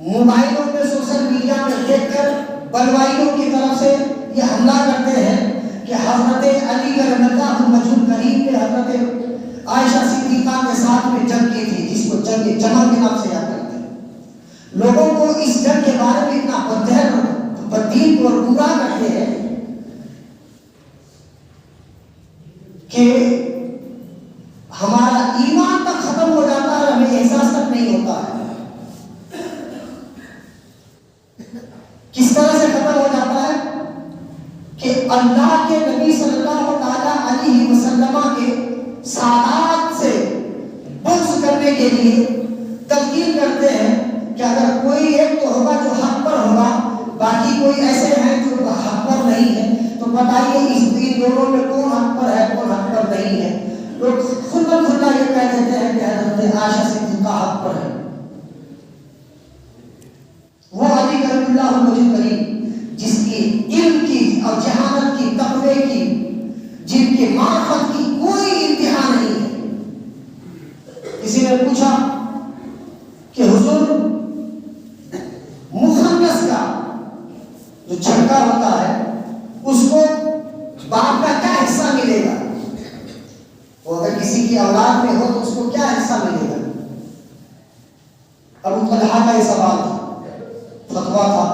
موبائلوں پہ social media میں دیکھ کر بلوائیوں کی طرف سے یہ حملہ کرتے ہیں کہ حضرت علی رضی اللہ عنہ وجہ کریم نے حضرت عائشہ صدیقہ کے ساتھ میں جنگ کی تھی، جس کو جنگ جمل کے نام سے یاد کرتے ہیں۔ لوگوں کو اس جنگ کے بارے میں اتنا بدہن بدین اور گمراہ کرتے ہیں کہ ہمارا ایمان تک ختم ہو جاتا ہے، ہمیں احساس تک نہیں ہوتا ہے۔ کس طرح سے ختم ہو جاتا ہے کہ اللہ کے نبی صلی اللہ تعالیٰ علیہ وسلم کے سادات سے بغض کرنے کے لیے تلقین کرتے ہیں کہ اگر کوئی ایک تو ہوگا جو حق پر ہوگا، باقی کوئی ایسے ہیں جو حق پر نہیں ہے، تو بتائیے اس دن دونوں میں کون حق پر ہے کون حق پر نہیں ہے؟ لوگ خود بخود یہ کہہ دیتے ہیں کہ حضرت عائشہ صدیقہ حق پر ہے، وہ علی کریم اللہ وجہ کریم جس کی علم کی اور جہالت کی تقوی کی، جن کی معرفت کی کوئی انتہا نہیں ہے۔ کسی نے پوچھا کہ حضور مخنث کا جو چھڑکا ہوتا ہے اس کو باپ کا کیا حصہ ملے گا؟ وہ اگر کسی کی اولاد میں ہو تو اس کو کیا حصہ ملے گا؟ ابو طلحہ کا یہ سوال تھا، فتویٰ تھا۔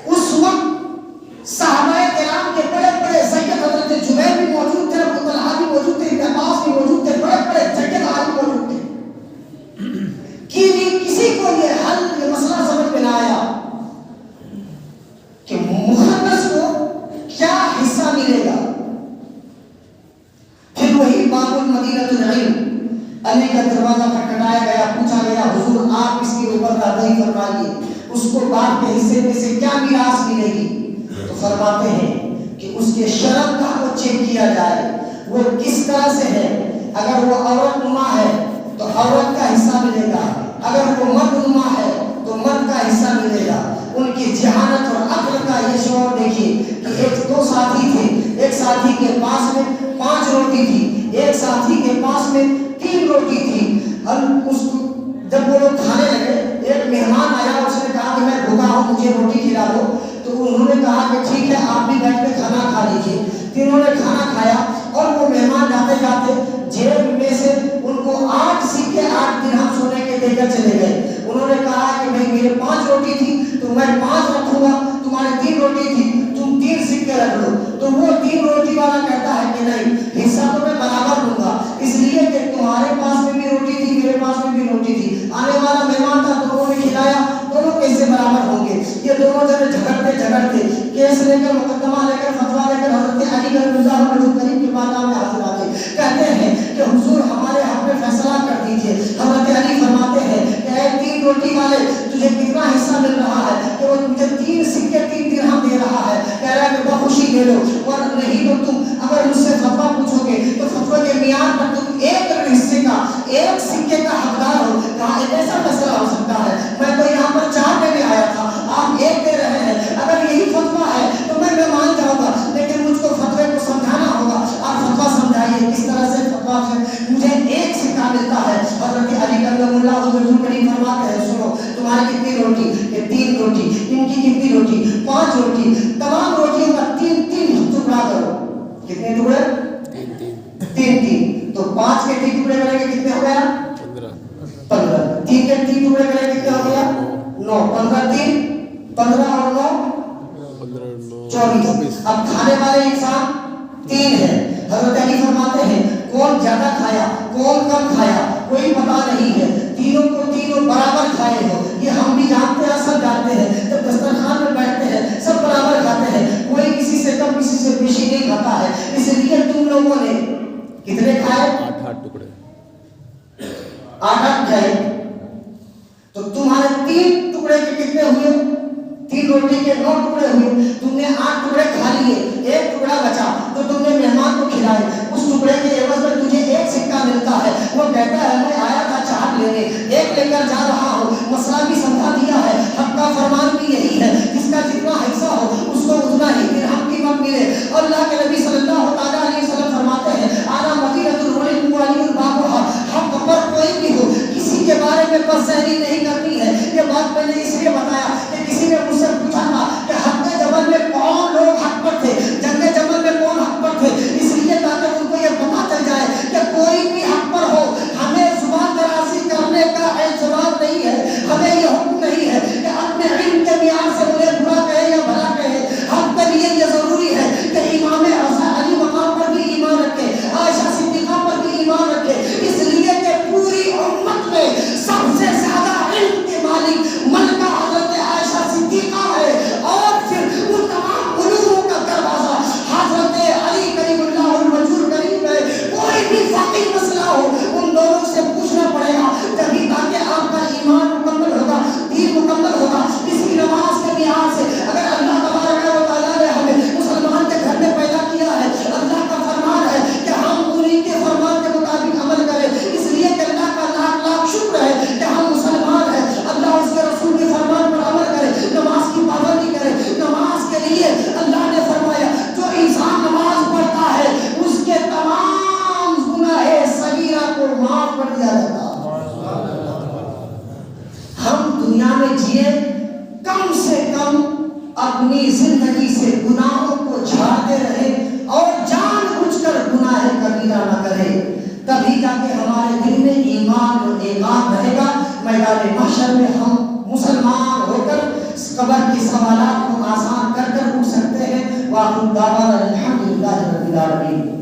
اس وقت صحابہ کرام کے بڑے بڑے سید حضرت جبیر بھی موجود تھے، ابو طلحہ بھی موجود تھے، ابن عباس بھی موجود تھے، بڑے بڑے سید عالم موجود تھے، کسی کو یہ حل یہ مسئلہ سمجھ میں نہ آیا کہ مخنث کو کیا حصہ ملے گا۔ پھر وہی باب المدینۃ العلم، علی کا دروازہ کھٹکھٹایا گیا، پوچھا گیا حضور آپ اس کے اوپر راضی فرمائیے، اس کو باپ کے حصے میں سے کیا میراث ملے گی؟ تو فرماتے ہیں کہ اس کے شرف کا کو چیک کیا جائے، وہ کس طرح سے ہے۔ اگر وہ عورت نما ہے تو عورت کا حصہ ملے گا، اگر وہ مرد نما ہے تو مرد کا حصہ ملے گا۔ ان کی ذہانت اور عقل کا یہ شعور دیکھیے کہ ایک دو ساتھی تھے، ایک ساتھی کے پاس میں 5 روٹی تھی، ایک ساتھی کے پاس میں 3 روٹی تھی۔ جب وہ لوگ کھانے لگے، ایک مہمان آیا، اس نے کہا کہ میں بھوکا ہوں مجھے روٹی کھلا دو، تو انہوں نے کہا کہ ٹھیک ہے آپ بھی بیٹھ کے کھانا کھا لیجیے۔ تینوں نے کھانا کھایا اور وہ مہمان جاتے جاتے جیب میں سے ان کو 8 سکے 8 درہم سونے کے دے کر چلے گئے۔ انہوں نے کہا کہ بھائی میرے 5 روٹی تھی تو میں 5 رکھوں گا، تمہارے 3 روٹی تھی تم 3 سکے رکھ لو۔ تو وہ 3 روٹی والا کہتا ہے کہ نہیں، حصہ تو میں برابر دوں گا، اس لیے کہ تمہارے پاس میں بھی روٹی تھی میرے پاس میں بھی روٹی تھی، آنے والا مہمان تھا دونوں نے کھلایا، دونوں کیسے برابر ہوں گے؟ یہ دونوں جنے جھگڑتے کیس لے کر مقدمہ لے کر فتویٰ لے کر حضرت علی رضی اللہ عنہ کریم کے بارگاہ میں حاضر آ گئے، کہتے ہیں کہ حضور ہمارے حق میں فیصلہ کر دیجئے۔ حضرت علی فرماتے ہیں کہ اے 3 روٹی والے تجھے کتنا حصہ مل رہا ہے؟ کہ وہ تجھے 3 سکے 3 درہم دے رہا ہے، کہہ رہا ہے کہ بخوشی لے لو، اور نہیں تو تم اگر مجھ سے فتویٰ پوچھو گے تو فتویٰ کے میعاد پر تم 1 حصے کا 1 سکے کا حقدار ہو۔ کہا ایسا فیصلہ ہو سکتا ہے؟ میں تو یہاں پر 4 دینے آیا تھا، آپ 1 دے رہے ہیں، اگر یہی فتویٰ ہے تو میں مان جاؤں گا، لیکن مجھ کو فتوے کو سمجھانا ہوگا، آپ فتویٰ سمجھائیے کس طرح سے فتویٰ سے مجھے 1 سکہ ملتا ہے۔ حضرت علی کریم اللہ وجہ کریم فرماتے ہیں سنو تمہاری کتنی روٹی؟ کہ 3 روٹی۔ ان کی کتنی روٹی؟ 5 روٹی۔ تمام روٹیوں کا 3 ٹکڑا کرو۔ کتنے ٹکڑے؟ 3 تو 5 کے 3 ٹکڑے کریں گے کتنے ہو گیا؟ 15۔ 3 کے 3 ٹکڑے کریں گے کتنے ہو گیا؟ 9۔ 15 3 15 اور 9 24۔ اب کھانے والے انسان 3 ہیں۔ حضرت علی فرماتے ہیں کون زیادہ کھایا کون کم کھایا کوئی پتہ نہیں ہے، تینوں کو تینوں برابر کھائے ہو، یہ ہم بھی جانتے ہیں، سب جانتے ہیں۔ جب دسترخوان میں بیٹھتے ہیں سب برابر کھاتے ہیں، کوئی کسی سے کم کسی سے بیشی نہیں کھاتا ہے، اس لیے تم لوگوں نے کتنے کھائے؟ 8 ٹکڑے 8 کھائے، تو تمہارے 3 ٹکڑے کے کتنے ہوئے؟ 3 روٹی کے 9 ٹکڑے ہوئے، تم نے 8 ٹکڑے کھا لیے، 1 ٹکڑا بچا تو تم نے مہمان کو کھلائے، اس ٹکڑے کے عوض میں تجھے 1 سکہ ملتا ہے۔ وہ کہتا ہے میں آیا تھا چاٹ لینے، 1 لے کر جا رہا ہوں، مسئلہ بھی سمجھا دیا ہے، حق کا فرمان بھی یہی ہے، جس کا جتنا حصہ ہو اس کو اتنا ہی درہم کی مت ملے۔ اللہ کے نبی صلی اللہ تعالیٰ علیہ وسلم فرماتے ہیں اعلیٰ مدینۃ العلم والی البابہ، حق پر کوئی بھی ہو کسی کے بارے میں بد ظنی نہیں کرنی ہے، یہ بات زندگی سے گناہوں کو جھاڑتے رہے اور جان بوجھ کر گناہ کبیرہ نہ کرے، تبھی جا کے ہمارے دل میں ایمان و ایمان رہے گا۔ میدان محشر میں ہم مسلمان ہو کر قبر کے سوالات کو آسان کر کر اٹھ سکتے ہیں۔ وآخر دعوانا الحمدللہ رب العالمین۔